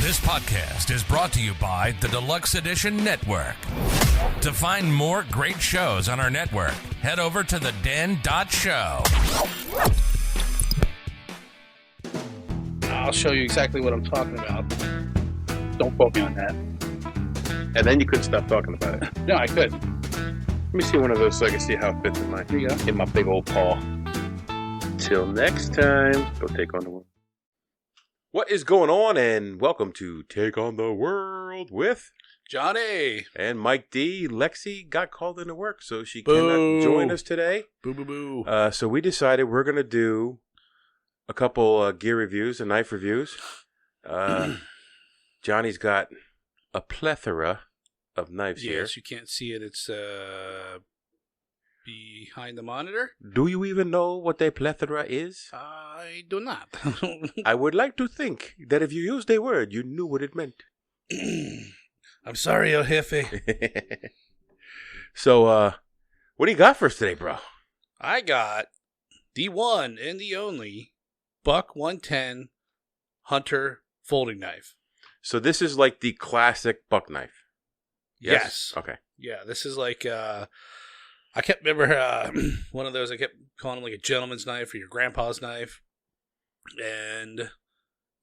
This podcast is brought to you by the Deluxe Edition Network. To find more great shows on our network, head over to theden.show. I'll show you exactly what I'm talking about. Don't quote me on that. And then you couldn't stop talking about it. No, I could. Let me see one of those so I can see how it fits in my big old paw. Till next time, go take on the world. What is going on? And welcome to Take on the World with Johnny and Mike D. Lexi got called into work, so she Boo. cannot join us today. Boo boo boo. So we decided we're going to do a couple gear reviews and knife reviews. Johnny's got a plethora of knives here. Yes, you can't see it. It's behind the monitor. Do you even know what a plethora is? I do not. I would like to think that if you used a word, you knew what it meant. I'm sorry, El Jefe. So, what do you got for us today, bro? I got the one and the only Buck 110 Hunter folding knife. So this is like the classic buck knife. Yes. Okay. Yeah, this is like, I kept remember one of those, I kept calling them like a gentleman's knife or your grandpa's knife. And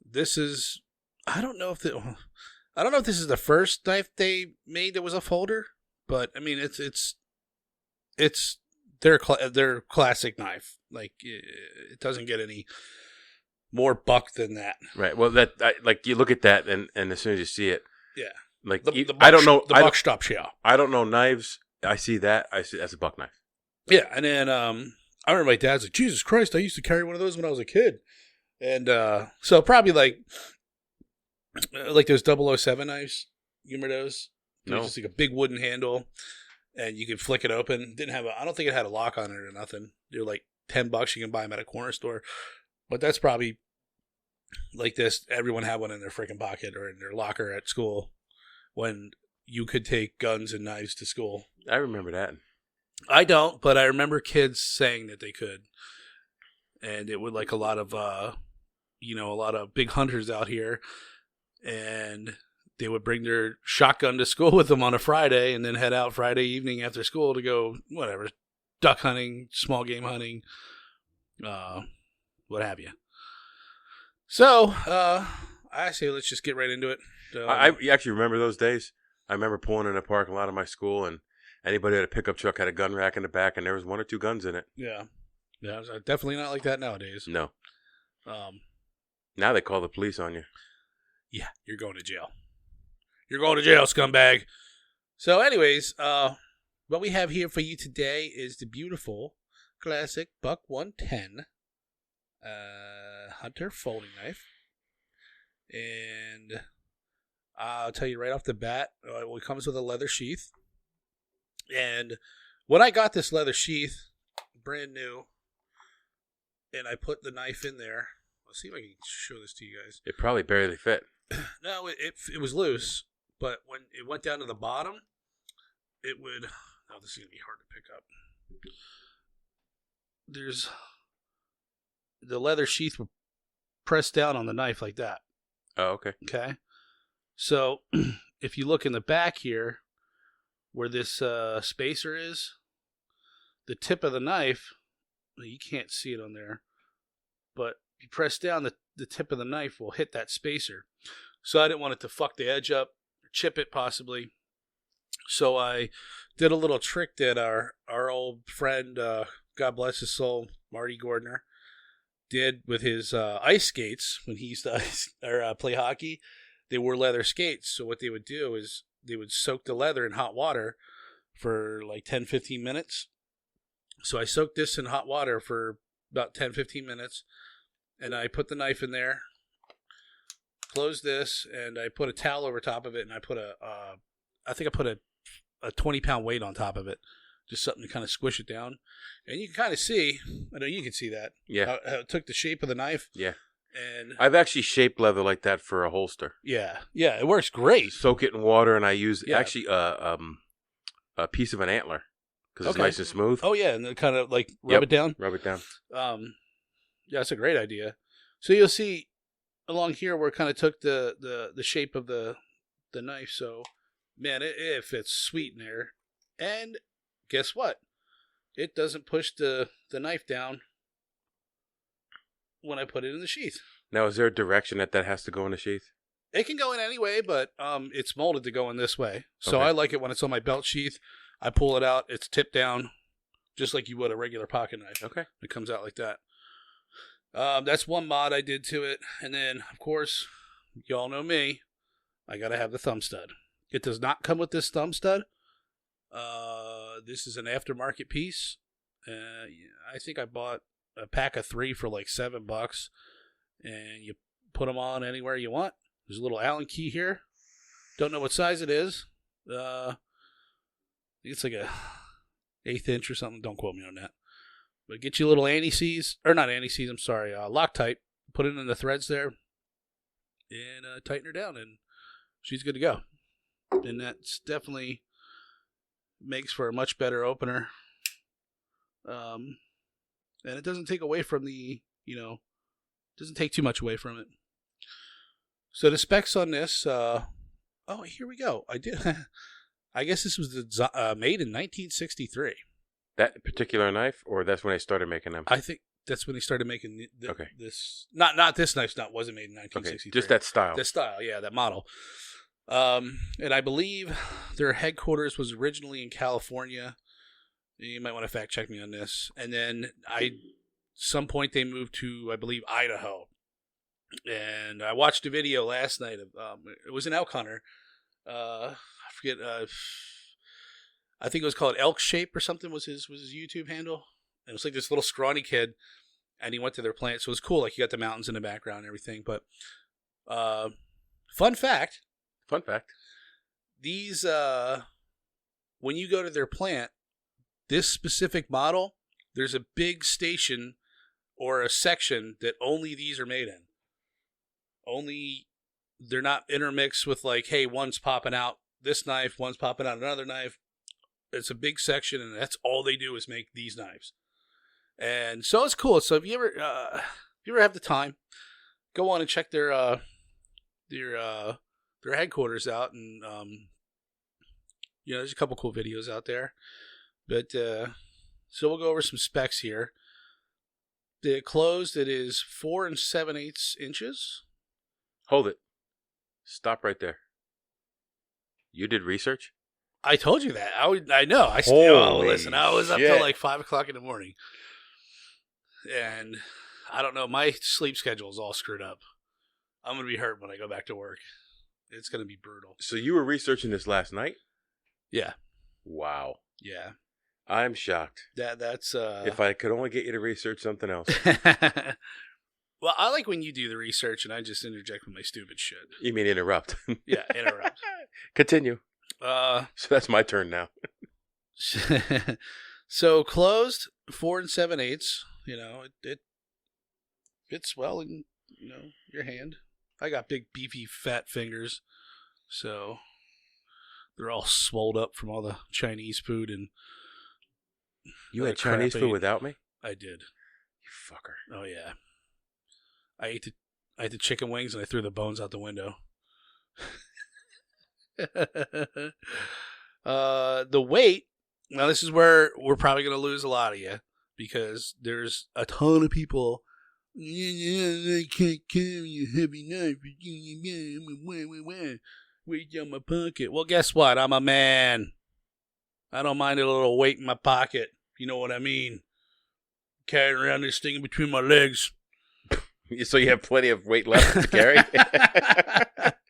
this is, I don't know if this is the first knife they made that was a folder, but I mean, it's their classic knife. Like, it doesn't get any more buck than that. Right. Well, like you look at that and as soon as you see it, yeah. like I don't know the buck stop shell. I don't know knives. I see that. I see that's a buck knife. Yeah, and then I remember my dad's like, Jesus Christ, I used to carry one of those when I was a kid, and so probably like those 007 knives. You remember those? It was just like a big wooden handle, and you could flick it open. I don't think it had a lock on it or nothing. They're like $10. You can buy them at a corner store. But that's probably like this. Everyone had one in their freaking pocket or in their locker at school when you could take guns and knives to school. I remember that. I don't, but I remember kids saying that they could. And it would like a lot of big hunters out here. And they would bring their shotgun to school with them on a Friday and then head out Friday evening after school to go, whatever, duck hunting, small game hunting, what have you. So, I say let's just get right into it. I actually remember those days. I remember pulling in a parking lot of my school, and anybody at a pickup truck had a gun rack in the back, and there was 1 or 2 guns in it. Yeah. Yeah, it's definitely not like that nowadays. No. Now they call the police on you. Yeah, you're going to jail. You're going to jail, scumbag. So anyways, what we have here for you today is the beautiful classic Buck 110 Hunter folding knife. And I'll tell you right off the bat, it comes with a leather sheath. And when I got this leather sheath, brand new, and I put the knife in there, let's see if I can show this to you guys. It probably barely fit. No, it was loose, but when it went down to the bottom, it would. Oh, this is gonna be hard to pick up. There's the leather sheath would press down on the knife like that. Oh, okay. Okay. So if you look in the back here, where this spacer is, the tip of the knife, you can't see it on there, but if you press down, the tip of the knife will hit that spacer. So I didn't want it to fuck the edge up, chip it possibly. So I did a little trick that our old friend, God bless his soul, Marty Gordner, did with his ice skates when he used to play hockey. They wore leather skates. So what they would do is they would soak the leather in hot water for like 10-15 minutes. So I soaked this in hot water for about 10-15 minutes, and I put the knife in there, closed this, and I put a towel over top of it, and I put a 20-pound weight on top of it, just something to kind of squish it down. And you can kind of see, I know you can see that. Yeah. How it took the shape of the knife. Yeah. And I've actually shaped leather like that for a holster. Yeah. Yeah, it works great. Soak it in water, and I use actually a piece of an antler because it's nice and smooth. Oh, yeah, and then kind of like rub it down. Rub it down. Yeah, that's a great idea. So you'll see along here where it kind of took the shape of the knife. So, man, it fits sweet in there. And guess what? It doesn't push the knife down when I put it in the sheath. Now, is there a direction that has to go in the sheath? It can go in any way, but it's molded to go in this way. So Okay. I like it when it's on my belt sheath. I pull it out. It's tipped down just like you would a regular pocket knife. Okay. It comes out like that. That's one mod I did to it. And then, of course, y'all know me. I got to have the thumb stud. It does not come with this thumb stud. This is an aftermarket piece. I think I bought a pack of 3 for like $7. And you put them on anywhere you want. There's a little Allen key here. Don't know what size it is. I think it's like a 1/8 inch or something. Don't quote me on that. But get you a little anti-seize, or not anti-seize, I'm sorry, Loctite. Put it in the threads there and tighten her down, and she's good to go. And that's definitely makes for a much better opener. And it doesn't take away from doesn't take too much away from it. So the specs on this, here we go. I did. I guess this was made in 1963. That particular knife, or that's when they started making them? I think that's when they started making Okay. this. Not this knife. Wasn't made in 1963. Okay, just that style. The style, yeah, that model. And I believe their headquarters was originally in California. You might want to fact check me on this. And then some point they moved to, I believe, Idaho. And I watched a video last night of it was an elk hunter. I forget. I think it was called Elk Shape or something was his YouTube handle. And it was like this little scrawny kid, and he went to their plant. So it was cool. Like you got the mountains in the background and everything. But fun fact. These when you go to their plant, this specific model, there's a big station or a section that only these are made in. Only they're not intermixed with like, hey, one's popping out this knife, one's popping out another knife. It's a big section, and that's all they do is make these knives. And so it's cool. So if you ever have the time, go on and check their headquarters out, and there's a couple cool videos out there. But so we'll go over some specs here. The closed, it is 4 7/8 inches. Hold it. Stop right there. You did research? I told you that. I know. I was up till like 5 o'clock in the morning, and I don't know. My sleep schedule is all screwed up. I'm gonna be hurt when I go back to work. It's gonna be brutal. So you were researching this last night? Yeah. Wow. Yeah. I'm shocked. That's If I could only get you to research something else. Well, I like when you do the research and I just interject with my stupid shit. You mean interrupt? Yeah, interrupt. Continue. So that's my turn now. So closed 4 7/8. It fits well in your hand. I got big beefy fat fingers, so they're all swolled up from all the Chinese food and. You had Chinese food without me? I did. You fucker. Oh yeah. I ate the chicken wings and I threw the bones out the window. The weight. Now this is where we're probably going to lose a lot of you because there's a ton of people. I can't carry a heavy knife. Weight down my pocket. Well, guess what? I'm a man. I don't mind a little weight in my pocket. You know what I mean? Carrying around this thing in between my legs. So you have plenty of weight left to carry?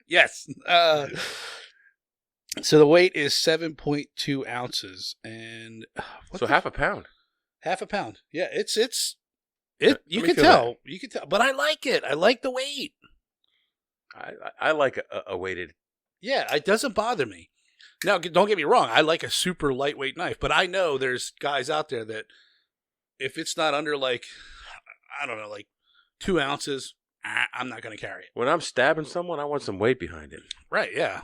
Yes. So the weight is 7.2 ounces, and so half a pound. Half a pound. Yeah, it's. You can tell. You can tell, but I like it. I like the weight. I like a weighted. Yeah, it doesn't bother me. Now, don't get me wrong. I like a super lightweight knife, but I know there's guys out there that if it's not under like 2 ounces, I'm not going to carry it. When I'm stabbing someone, I want some weight behind it. Right, yeah.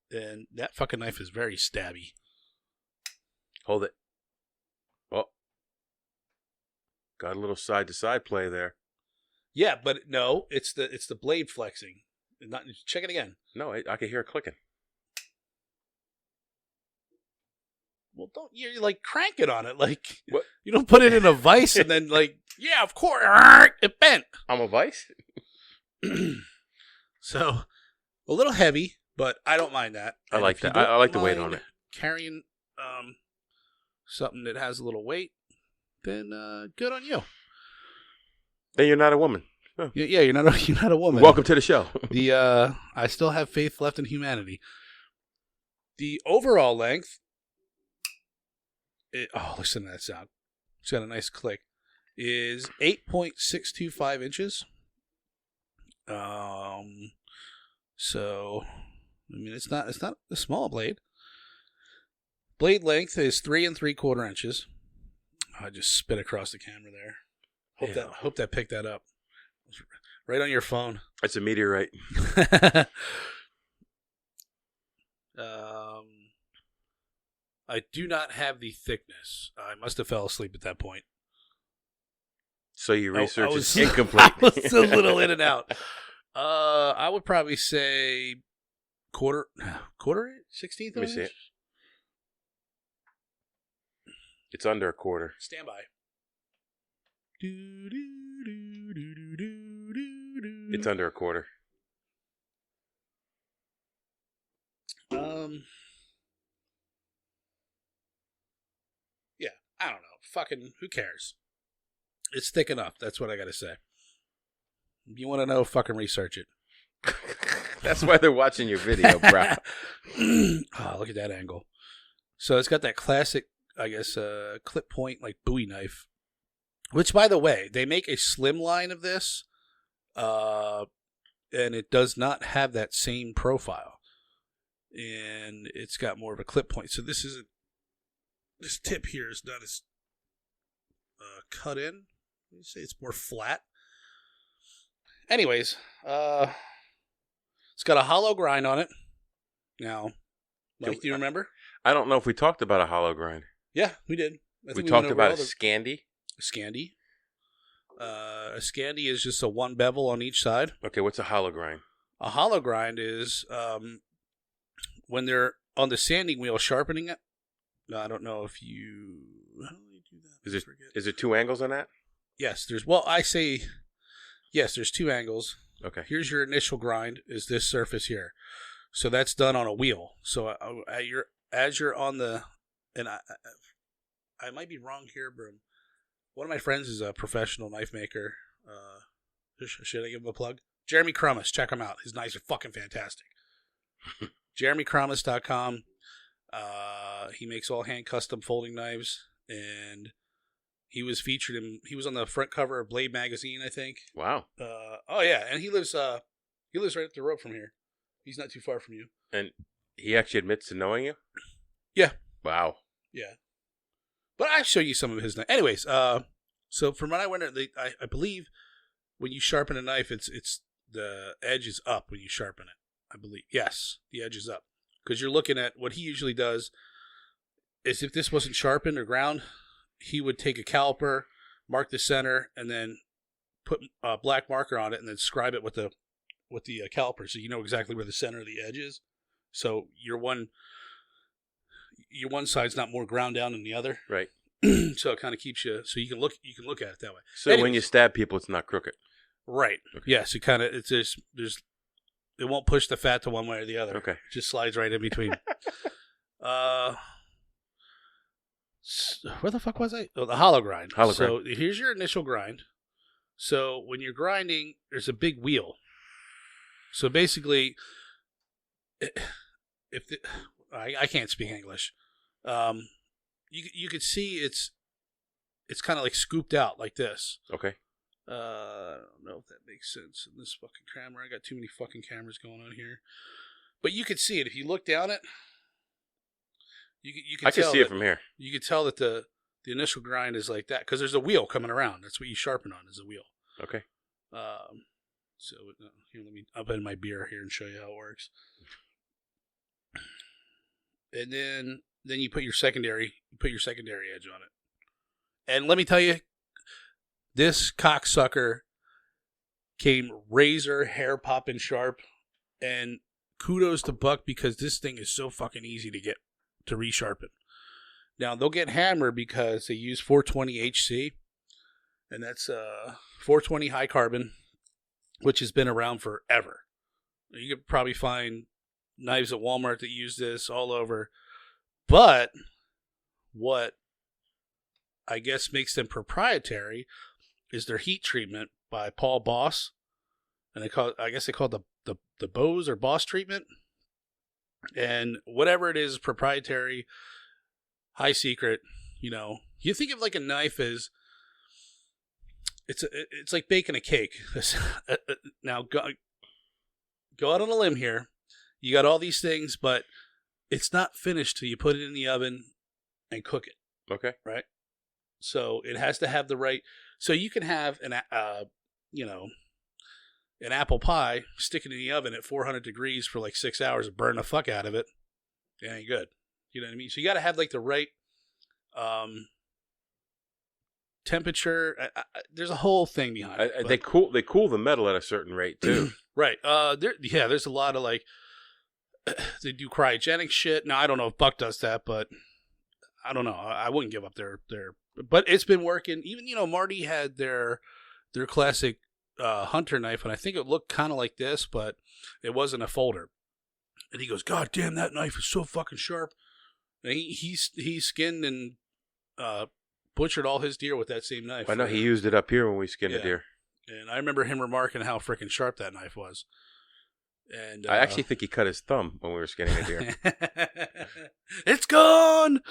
And that fucking knife is very stabby. Hold it. Oh. Got a little side-to-side play there. Yeah, but no, it's the blade flexing. Not, check it again. No, I can hear it clicking. Well, don't you like crank it on it? Like What? You don't put it in a vise and then like, yeah, of course, it bent. I'm a vice? So a little heavy, but I don't mind that. I like that. I like the weight on it. Carrying something that has a little weight, then good on you. Then you're not a woman. Oh. Yeah, you're not a woman. Welcome to the show. I still have faith left in humanity. The overall length. Listen to that sound. It's got a nice click. Is 8.625 inches. So I mean it's not a small blade. Blade length is 3 3/4 inches. I just spit across the camera there. Hope that picked that up. Right on your phone. It's a meteorite. I do not have the thickness. I must have fell asleep at that point. So your research is I incomplete. was a little in and out. I would probably say quarter, 16th. Let me see it. It's under a quarter. Stand by. It's under a quarter. Yeah, I don't know. Fucking, who cares? It's thick enough. That's what I gotta say. If you want to know, fucking research it. That's why they're watching your video, bro. Oh, look at that angle. So it's got that classic, I guess, clip point, like Bowie knife. Which, by the way, they make a slim line of this, and it does not have that same profile. And it's got more of a clip point. So this tip here is not as cut in. Let me say it's more flat. Anyways, it's got a hollow grind on it. Now, Mike, do you remember? I don't know if we talked about a hollow grind. Yeah, we did. We talked about a Scandi. Scandi. A Scandi is just a one bevel on each side. Okay, what's a hollow grind? A hollow grind is when they're on the sanding wheel sharpening it. No, I don't know if you. How do they do that? Is there two angles on that? Yes, there's two angles. Okay. Here's your initial grind, is this surface here. So that's done on a wheel. So as you're on the, and I might be wrong here, but one of my friends is a professional knife maker. Should I give him a plug? Jeremy Crummas, check him out. His knives are fucking fantastic. JeremyCrummas.com. He makes all hand custom folding knives, and he was featured he was on the front cover of Blade magazine, I think. Wow. Oh yeah, and he lives right up the road from here. He's not too far from you. And he actually admits to knowing you? Yeah. Wow. Yeah. But I'll show you some of his knives. Anyways, so from what I went, I believe when you sharpen a knife, it's the edge is up when you sharpen it. I believe. Yes, the edge is up. Because you're looking at what he usually does is if this wasn't sharpened or ground, he would take a caliper, mark the center, and then put a black marker on it, and then scribe it with the caliper, so you know exactly where the center of the edge is. So your one side's not more ground down than the other, right? So it kind of keeps you, so you can look at it that way. So anyways, when you stab people, it's not crooked, right? Okay. Yes, it it won't push the fat to one way or the other. Okay, it just slides right in between. Where the fuck was I? Oh, the hollow grind. So here's your initial grind. So when you're grinding, there's a big wheel. So basically, I can't speak English. You could see it's kind of like scooped out like this. Okay. I don't know if that makes sense in this fucking camera. I got too many fucking cameras going on here. But you could see it if you look down it. You can. I can see it from here. You could tell that the initial grind is like that because there's a wheel coming around. That's what you sharpen on, is a wheel. Okay. So here, let me up in my beer here and show you how it works. And then you put your secondary edge on it. And let me tell you, this cocksucker came razor, hair popping sharp. And kudos to Buck because this thing is so fucking easy to resharpen. Now, they'll get hammered because they use 420 HC. And that's 420 high carbon, which has been around forever. You could probably find knives at Walmart that use this all over. But what I guess makes them proprietary is their heat treatment by Paul Boss. And I guess they call it the Bose or Boss treatment. And whatever it is proprietary, high secret, you think of like a knife as it's like baking a cake. Now go out on a limb here. You got all these things, but it's not finished till you put it in the oven and cook it. Okay. Right? So it has to have the right. So you can have an apple pie, stick it in the oven at 400 degrees for like 6 hours and burn the fuck out of it. It ain't good. You know what I mean? So you got to have like the right temperature. There's a whole thing behind it. They cool the metal at a certain rate too. Right. There's a lot of like they do cryogenic shit. Now I don't know if Buck does that, but I don't know. I wouldn't give up their but it's been working. Even Marty had their classic hunter knife, and I think it looked kind of like this, but it wasn't a folder. And he goes, "God damn, that knife is so fucking sharp." And he skinned and butchered all his deer with that same knife. I know he used it up here when we skinned a deer. And I remember him remarking how freaking sharp that knife was. And I actually think he cut his thumb when we were skinning a deer. It's gone.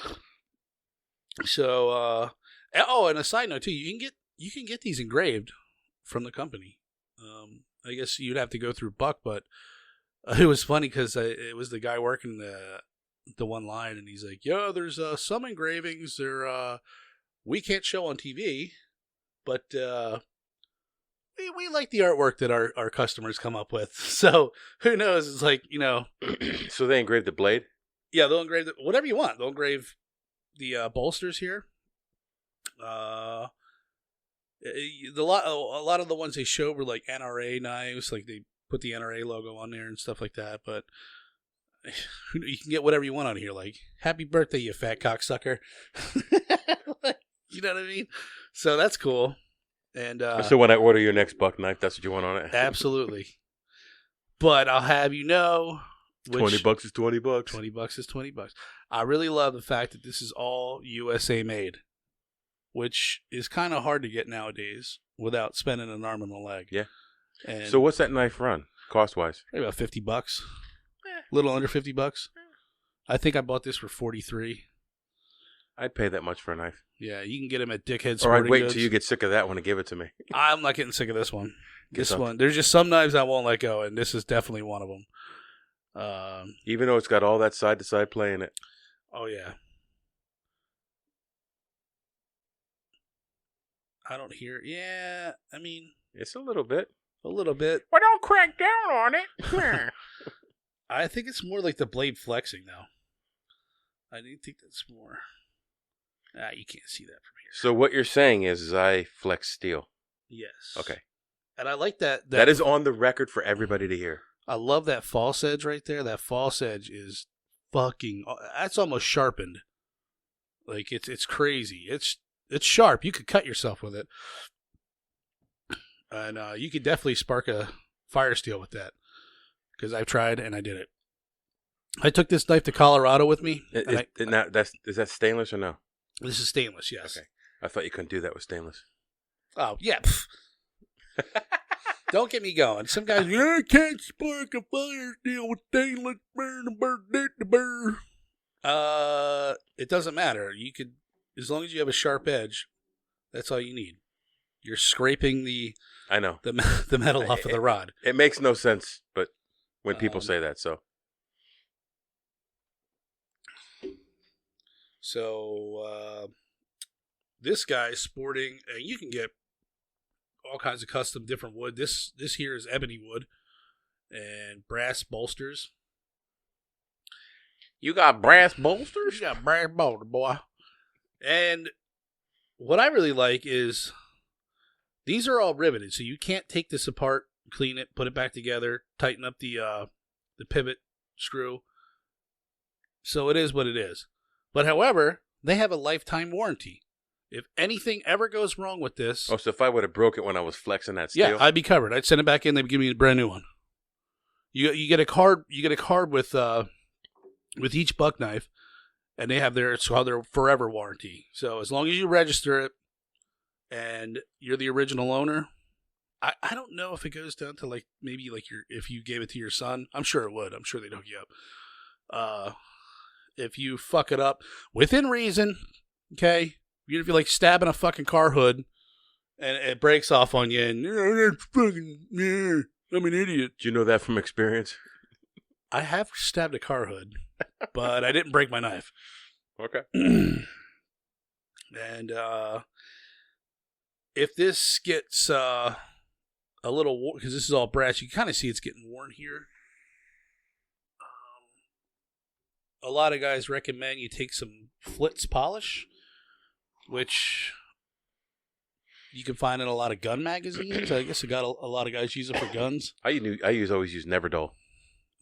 So, and a side note too, you can get these engraved from the company. I guess you'd have to go through Buck, but it was funny because it was the guy working the one line, and he's like, "Yo, there's some engravings we can't show on TV, but we like the artwork that our customers come up with." So who knows? It's like So they engraved the blade. Yeah, they'll engrave whatever you want. They'll engrave the bolsters here. A lot of the ones they showed were like NRA knives, like they put the NRA logo on there and stuff like that. But you can get whatever you want on here, like "Happy birthday, you fat cocksucker." You know what I mean? So that's cool. And so when I order your next Buck knife, that's what you want on it? Absolutely. But I'll have you know, $20 is $20. $20 is $20. I really love the fact that this is all USA made, which is kind of hard to get nowadays without spending an arm and a leg. Yeah. And so what's that knife run, cost-wise? Maybe about $50. A little under $50. I think I bought this for $43. I'd pay that much for a knife. Yeah, you can get them at Dickhead Sporting Or I'd wait Goods. till you get sick of that one and give it to me. I'm not getting sick of this one. There's just some knives I won't let go, and this is definitely one of them. Even though it's got all that side-to-side play in it. Oh, yeah. I don't hear it. Yeah, I mean... It's a little bit. A little bit. Well, don't crank down on it. I think it's more like the blade flexing, though. I do think that's more... you can't see that from here. So what you're saying is I flex steel. Yes. Okay. And I like that. That is on the record for everybody to hear. I love that false edge right there. That false edge is fucking... That's almost sharpened. Like, it's crazy. It's sharp. You could cut yourself with it. And you could definitely spark a fire steel with that. Because I've tried and I did it. I took this knife to Colorado with me. Is that stainless or no? This is stainless, yes. Okay. I thought you couldn't do that with stainless. Oh, yeah. Don't get me going. Some guys, I can't spark a fire steel with stainless. It doesn't matter. You could, as long as you have a sharp edge, that's all you need. You're scraping the metal off of the rod. It makes no sense, but when people say that, so. So, this guy's sporting, and you can get all kinds of custom different wood. This here is ebony wood and brass bolsters. You got brass bolsters? You got brass bolster, boy. And what I really like is These are all riveted, so you can't take this apart, clean it, put it back together, tighten up the pivot screw. So it is what it is. But however, they have a lifetime warranty. If anything ever goes wrong with this... Oh, so if I would have broke it when I was flexing that steel? Yeah, I'd be covered. I'd send it back in, they'd give me a brand new one. You get a card with each buck knife, and they have their forever warranty. So as long as you register it and you're the original owner, I don't know if it goes down to maybe if you gave it to your son. I'm sure it would. I'm sure they'd hook you up. If you fuck it up within reason, okay, even if you're stabbing a fucking car hood and it breaks off on you and I'm an idiot. Do you know that from experience? I have stabbed a car hood, but I didn't break my knife. Okay. And if this gets a little, because this is all brass, you can kind of see it's getting worn here. A lot of guys recommend you take some Flitz polish, which you can find in a lot of gun magazines. I guess a lot of guys use it for guns. I always use Neverdull.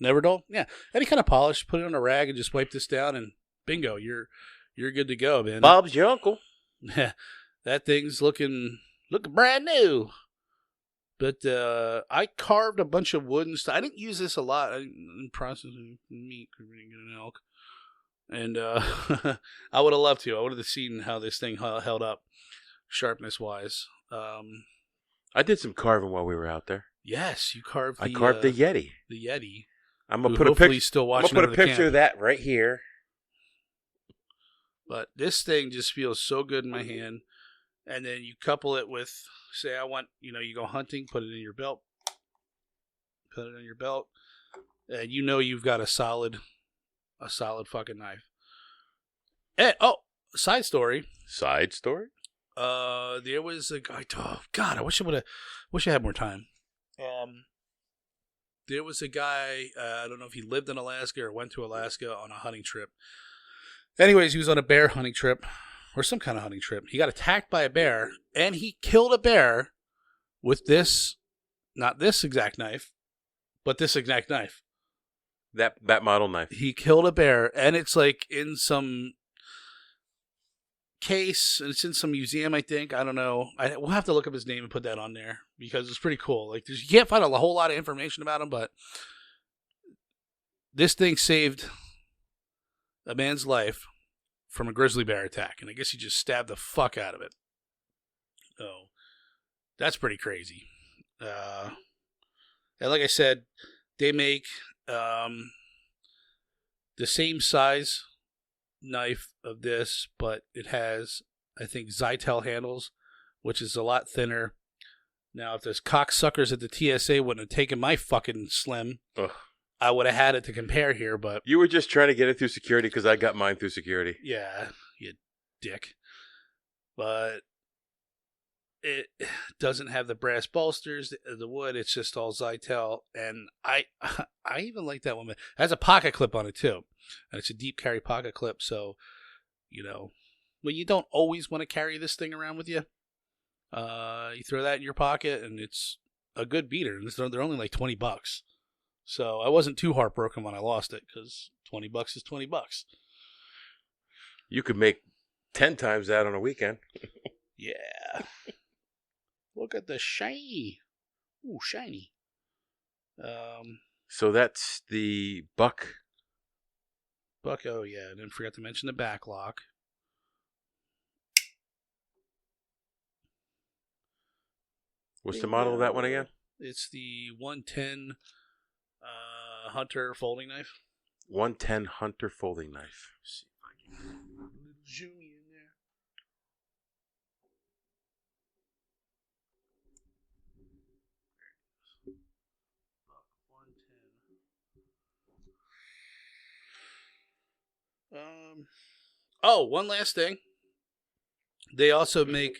Neverdull? Yeah. Any kind of polish, put it on a rag and just wipe this down and bingo, you're good to go, man. Bob's your uncle. That thing's looking brand new. But I carved a bunch of wooden stuff. I didn't use this a lot in processing meat because we didn't get an elk. And I would have loved to. I would have seen how this thing held up, sharpness-wise. I did some carving while we were out there. Yes, you carved I carved the Yeti. The Yeti. I'm going to put a picture. Still watching I'm going to put a picture of that right here. But this thing just feels so good in my hand. And then you couple it with, say I want, you go hunting, put it in your belt. Put it in your belt. And you've got a solid fucking knife. And, side story. Side story? There was a guy, God, I wish I had more time. There was a guy, I don't know if he lived in Alaska or went to Alaska on a hunting trip. Anyways, he was on a bear hunting trip or some kind of hunting trip. He got attacked by a bear and he killed a bear with this, not this exact knife, but this exact knife. That model knife. He killed a bear and it's in some case, and it's in some museum, I think. I don't know. We'll have to look up his name and put that on there because it's pretty cool. You can't find a whole lot of information about him, but this thing saved a man's life from a grizzly bear attack, and I guess he just stabbed the fuck out of it. So that's pretty crazy. And like I said, they make the same size knife of this, but it has, I think, Zytel handles, which is a lot thinner. Now, if those cocksuckers at the TSA wouldn't have taken my fucking slim, I would have had it to compare here, but... You were just trying to get it through security because I got mine through security. Yeah, you dick. But it doesn't have the brass bolsters, the wood, it's just all Zytel, and I even like that one. It has a pocket clip on it, too. And it's a deep carry pocket clip, so, well, you don't always want to carry this thing around with you. You throw that in your pocket, and it's a good beater. They're only like $20. So I wasn't too heartbroken when I lost it, because $20 is $20. You could make 10 times that on a weekend. Yeah. Look at the shiny. Ooh, shiny. So that's the buck. Oh yeah, and then forgot to mention the back lock. What's the model of that one again? It's the 110 Hunter folding knife. 110 Hunter folding knife. Let's see if I can get a little zoomy in there. Buck 110. One last thing. They also make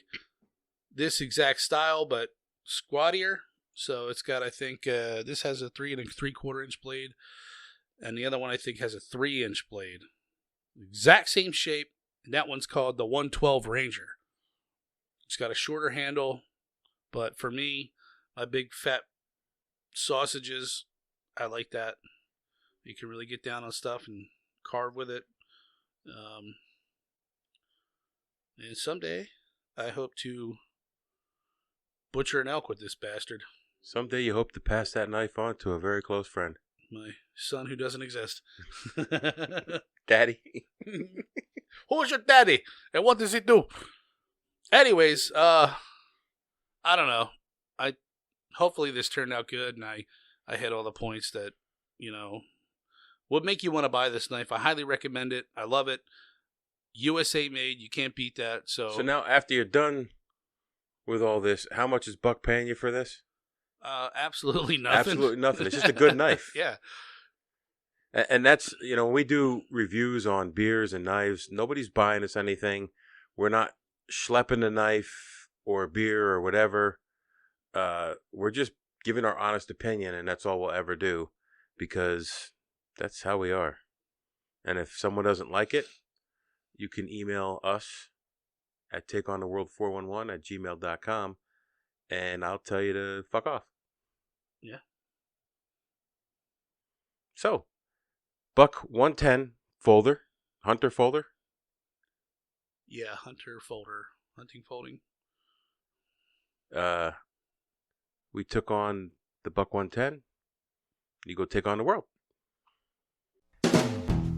this exact style, but squattier. So it's got, I think, this has a 3 3/4 inch blade, and the other one I think has a 3-inch blade. Exact same shape, and that one's called the 112 Ranger. It's got a shorter handle, But for me, my big fat sausages, I like that. You can really get down on stuff and carve with it. And someday, I hope to butcher an elk with this bastard. Someday you hope to pass that knife on to a very close friend. My son who doesn't exist. Daddy. Who's your daddy? And what does he do? Anyways, I don't know. Hopefully this turned out good, and I hit all the points that, would make you want to buy this knife. I highly recommend it. I love it. USA made. You can't beat that. So now, after you're done with all this, how much is Buck paying you for this? Absolutely nothing. Absolutely nothing. It's just a good knife. Yeah. And that's, when we do reviews on beers and knives, nobody's buying us anything. We're not schlepping a knife or a beer or whatever. We're just giving our honest opinion, and that's all we'll ever do, because that's how we are. And if someone doesn't like it, you can email us at takeontheworld411@gmail.com, and I'll tell you to fuck off. Yeah. So, Buck 110 folder, hunter folder. Yeah, hunting folding. We took on the Buck 110. You go take on the world.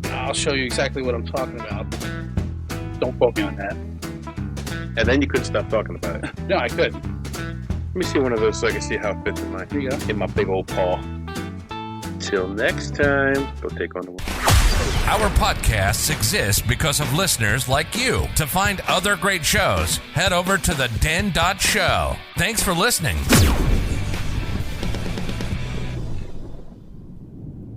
I'll show you exactly what I'm talking about. Don't quote me on that. And then you couldn't stop talking about it. No, I could. Let me see one of those so I can see how it fits in my big old paw. Till next time, go take on the world. Our podcasts exist because of listeners like you. To find other great shows, head over to the den.show. Thanks for listening.